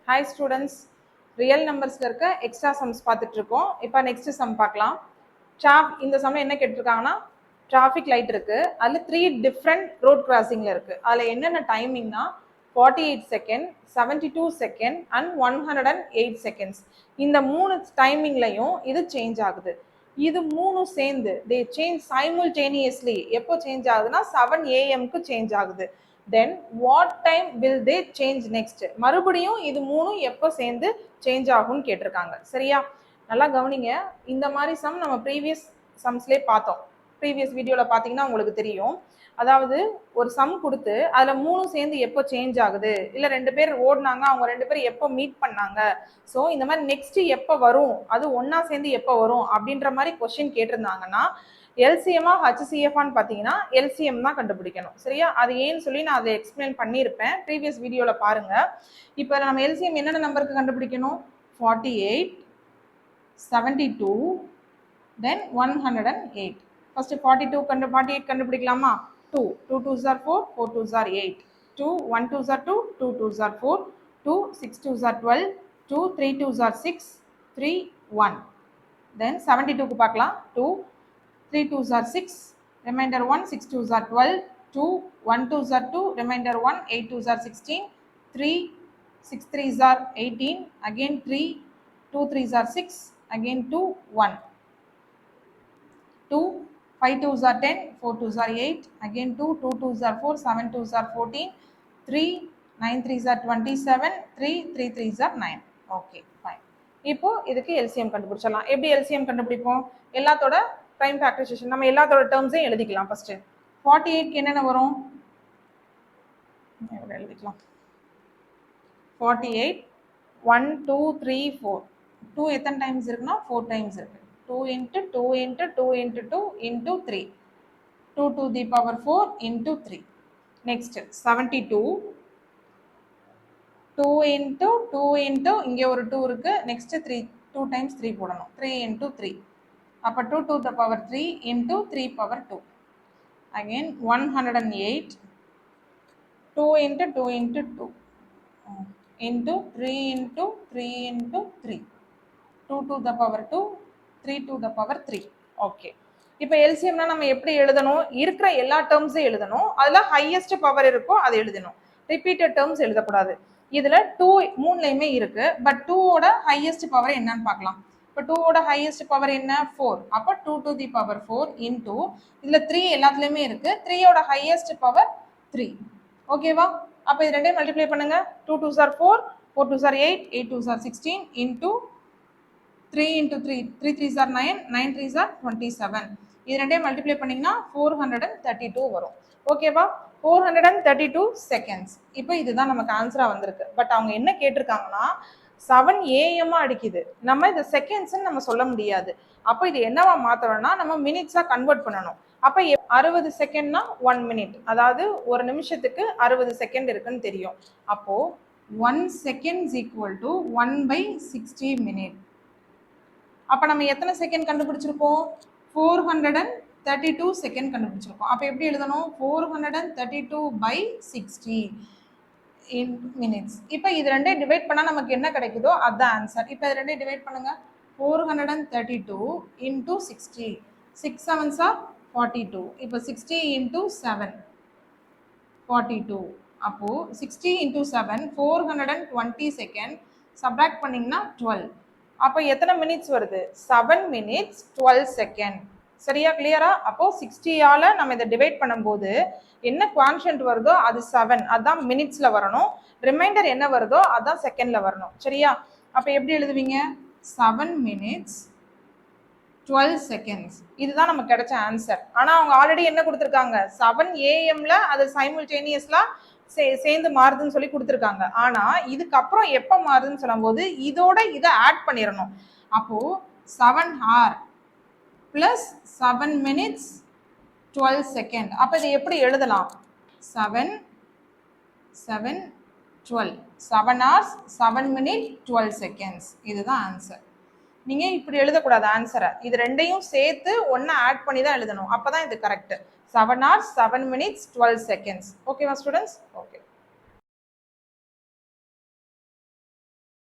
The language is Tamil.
Hi students, real numbers இருக்க extra sums பார்த்துட்டு இருக்கோம். இப்போ next sum பார்க்கலாம். இந்த sum என்ன கேட்டிருக்காங்கன்னா traffic light இருக்கு. அதுல 3 different road crossingல இருக்கு. அதுல என்னென்ன டைமிங்னா 48 செகண்ட் 72 செகண்ட் and 108 seconds. இந்த மூணு டைமிங்லயும் இது சேஞ்ச் ஆகுது. இது மூணு சேர்ந்து they change simultaneously. எப்போ சேஞ்ச் ஆகுதுன்னா 7 AM க்கு சேஞ்ச் ஆகுது. then what time will they change next? மறுபடியும் இது மூணும் எப்போ சேர்ந்து சேஞ்ச் ஆகும்னு கேட்டிருக்காங்க. சரியா, நல்லா கவனிங்க. இந்த மாதிரி சம் நம்ம ப்ரீவியஸ் சம்ஸ்லேயே பார்த்தோம். ப்ரீவியஸ் வீடியோவில் பார்த்தீங்கன்னா உங்களுக்கு தெரியும். அதாவது ஒரு சம் கொடுத்து அதில் மூணும் சேர்ந்து எப்போ சேஞ்ச் ஆகுது, இல்லை 2 பேர் ஓடினாங்க, அவங்க 2 பேர் எப்போ மீட் பண்ணாங்க, ஸோ இந்த மாதிரி நெக்ஸ்ட் எப்போ வரும், அது ஒன்றா சேர்ந்து எப்போ வரும் அப்படின்ற மாதிரி கொஸ்டின் கேட்டிருந்தாங்கன்னா எல்சிஎம்மா ஹச்சிசிஎஃபான்னு பார்த்தீங்கன்னா எல்சிஎம் தான் கண்டுபிடிக்கணும். சரியா, அது ஏன்னு சொல்லி நான் அதை எக்ஸ்பிளைன் பண்ணியிருப்பேன் ப்ரீவியஸ் வீடியோவில் பாருங்க. இப்போ நம்ம எல்சிஎம் என்னென்ன நம்பருக்கு கண்டுபிடிக்கணும்? 48, 72, then 108. First 48 கண்டுபிடிக்கலாமா? 2 2s are 4, 4s are 8, 2 1s are 2, 2s are 4, 2 6s are 12, 2 3s are 6, 3 1. then 72 க்கு பார்க்கலாம். 2 3s are 6, remainder 1, 6s are 12, 2 1s are 2, remainder 1, 8s are 16, 3 6s are 18, again 3 2s are 6, again 2 1, 2 5s are 10, 4s are 8, again 2 2s are 4, 7s are 14, 3 9s are 27, 3 3s are 9. Okay fine. இப்போ இதுக்கு எல்சிஎம் கண்டுபிடிச்சிடலாம். எப்படி எல்சிஎம் கண்டுபிடிப்போம்? எல்லாத்தோட டைம் ஃபேக்டரைசேஷன் நம்ம எல்லாத்தோட டேர்ம்ஸையும் எழுதிக்கலாம். ஃபர்ஸ்ட் 48க்கு என்னென்ன வரும் எழுதிக்கலாம். 48 1 2 3 4, 2 எத்தனை டைம்ஸ் இருக்குன்னா 4 டைம்ஸ் இருக்கு. 2 into 2 into 2 into 2 into 3, 2 to the power 4 into 3. next 72, 2 into 2 into இங்கே ஒரு 2 இருக்கு. next 3 2 times 3 போடணும். 3 into 3, அப்போ 2 to the power 3 into 3 power 2. again 108, 2 into 2 into 2 into 3 into 3 into 3, 2 to the power 2, 3 to the power 3. Okay, இப்போ எல்சிஎம்னா நம்ம எப்படி எழுதணும்? இருக்கிற எல்லா டேர்ம்ஸையும் எழுதணும். அதில் ஹையஸ்ட் பவர் இருக்கோ அதை எழுதணும். ரிப்பீட்டட் டேர்ம்ஸ் எழுதக்கூடாது. இதில் 2 மூணுலையுமே இருக்கு. பட் 2ஓட ஹையஸ்ட் பவர் என்னன்னு பார்க்கலாம். இப்போ 2ஓட ஹையஸ்ட் பவர் என்ன? 4. அப்போ 2 to the power 4 into இதில் 3 எல்லாத்துலேயுமே இருக்கு. 3ஓட ஹையஸ்ட் பவர் 3. ஓகேவா? அப்போ இது ரெண்டையும் மல்டிப்ளை பண்ணுங்க. 2 2s are 4, 4 2s are 8, 8 2s are 16 into 3 into 3, 3 3s are 9, 9 3s are 27. இது ரெண்டையும் மல்டிப்ளை பண்ணிங்கன்னா 432 வரும். ஓகேவா? 432 செகண்ட்ஸ். இப்போ இதுதான் நமக்கு ஆன்சரா வந்திருக்கு. பட் அவங்க என்ன கேட்டிருக்காங்கன்னா 7 AM அடிக்குது. நம்ம இந்த செகண்ட்ஸ்ன்னு நம்ம சொல்ல முடியாது. அப்போ இது என்னவா மாற்றணும்னா நம்ம மினிட்ஸாக கன்வெர்ட் பண்ணணும். அப்போ 60 செகண்ட்னா 1 minute, அதாவது ஒரு நிமிஷத்துக்கு 60 செகண்ட் இருக்குன்னு தெரியும். அப்போ 1 second is equal to 1/60 minute. அப்போ நம்ம எத்தனை செகண்ட் கண்டுபிடிச்சிருக்கோம்? 432 செகண்ட் கண்டுபிடிச்சிருக்கோம். அப்போ எப்படி எழுதணும்? 432/60 in minutes. இப்போ இது ரெண்டையும் டிவைட் பண்ணால் நமக்கு என்ன கிடைக்குதோ அதுதான் ஆன்சர். இப்போ இது ரெண்டையும் டிவைட் பண்ணுங்க. 432 into 60, 6 7s are 42. இப்போ 60 into 7 42. அப்போ 60 into 7 420 செகண்ட். சப்ராக்ட் பண்ணிங்கன்னா 12. அப்போ எத்தனை மினிட்ஸ் வருது? 7 minutes 12 செகண்ட். சரியா, கிளியரா? அப்போ 60ஆல நம்ம இதை டிவைட் பண்ணும்போது என்ன குவான்ஷன்ட் வருதோ அது 7, அதுதான் மினிட்ஸ்ல வரணும். ரிமைண்டர் என்ன வருதோ அதுதான் செகண்ட்ல வரணும். சரியா, அப்போ எப்படி எழுதுவீங்க? 7 minutes 12 seconds. இதுதான் நமக்கு கிடைச்ச ஆன்சர். ஆனால் அவங்க ஆல்ரெடி என்ன கொடுத்துருக்காங்க? 7 AM அது சைமல்டேனியஸ்லாம் சேர்ந்து மாறுதுன்னு சொல்லி கொடுத்துருக்காங்க. ஆனால் இதுக்கப்புறம் எப்போ மாறுதுன்னு சொல்லும்போது இதோட இதை ஆட் பண்ணிடணும். அப்போது 7 hours plus 7 minutes 12 seconds. அப்போ இது எப்படி எழுதலாம்? 7 7 12, 7 hours 7 minutes 12 seconds. இதுதான் ஆன்சர். நீங்கள் இப்படி எழுதக்கூடாது ஆன்சரை. இது ரெண்டையும் சேர்த்து ஒன்றா ஆட் பண்ணி தான் எழுதணும். அப்போ தான் இது கரெக்ட். 7 hours 7 minutes 12 seconds. ஓகேவா ஸ்டூடெண்ட்ஸ்? ஓகே.